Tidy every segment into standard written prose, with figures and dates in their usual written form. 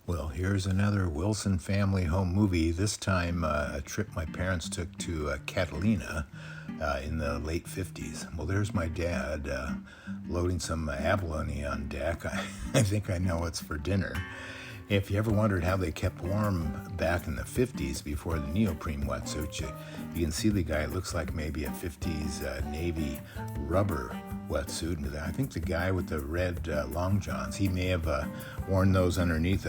Well, here's another Wilson family home movie. This time, a trip my parents took to Catalina in the late 50's. Well, there's my dad loading some abalone on deck. I think I know what's for dinner. If you ever wondered how they kept warm back in the 50's before the neoprene wetsuit, you can see the guy. It looks like maybe a 50's Navy rubber wetsuit. And I think the guy with the red long johns, he may have worn those underneath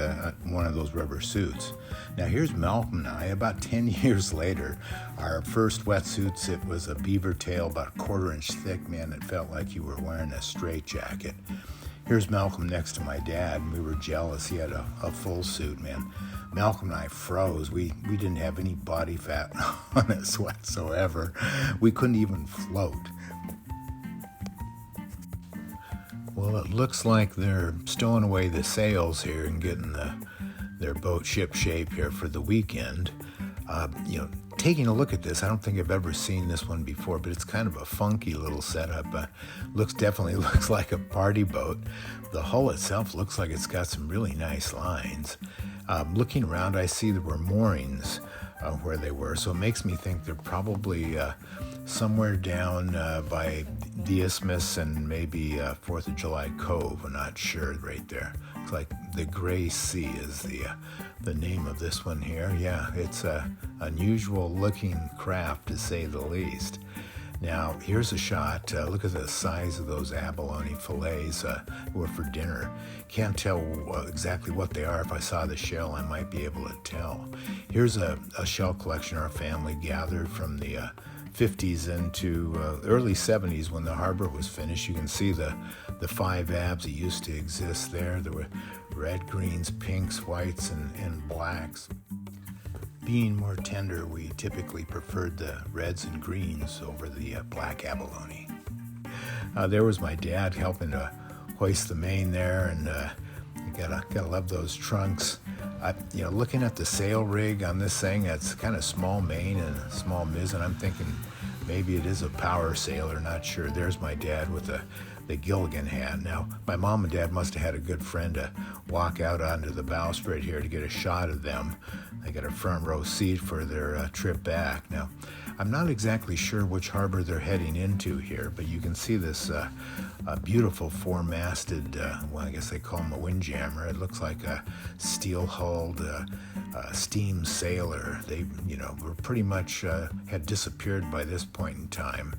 one of those rubber suits. Now here's Malcolm and I, about 10 years later. Our first wetsuits, it was a beaver tail about a quarter-inch thick. Man, it felt like you were wearing a straitjacket. Here's Malcolm next to my dad, and we were jealous. He had a full suit, man. Malcolm and I froze. We didn't have any body fat on us whatsoever. We couldn't even float. Well, it looks like they're stowing away the sails here and getting their boat ship shape here for the weekend. Taking a look at this, I don't think I've ever seen this one before, but it's kind of a funky little setup. Definitely looks like a party boat. The hull itself looks like it's got some really nice lines. Looking around, I see there were moorings where they were, so it makes me think they're probably somewhere down by the Isthmus and maybe 4th of July Cove. I'm not sure right there. It's like the Gray Sea is the name of this one here. Yeah, it's a unusual looking craft to say the least. Now, here's a shot. Look at the size of those abalone fillets were for dinner. Can't tell exactly what they are. If I saw the shell, I might be able to tell. Here's a shell collection our family gathered from the 50's into early 70's when the harbor was finished. You can see the 5 abs that used to exist there. There were red, greens, pinks, whites, and blacks. Being more tender, we typically preferred the reds and greens over the black abalone. There was my dad helping to hoist the main there, and you gotta love those trunks. Looking at the sail rig on this thing, it's kind of small main and a small mizzen. I'm thinking maybe it is a power sailor, not sure. There's my dad with the Gilligan hat. Now, my mom and dad must have had a good friend to walk out onto the bowsprit here to get a shot of them. They got a front row seat for their trip back. Now, I'm not exactly sure which harbor they're heading into here, but you can see this beautiful four-masted, I guess they call them a windjammer. It looks like a steel-hulled steam sailor. They, were pretty much had disappeared by this point in time.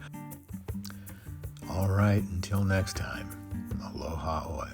All right, until next time, aloha oi.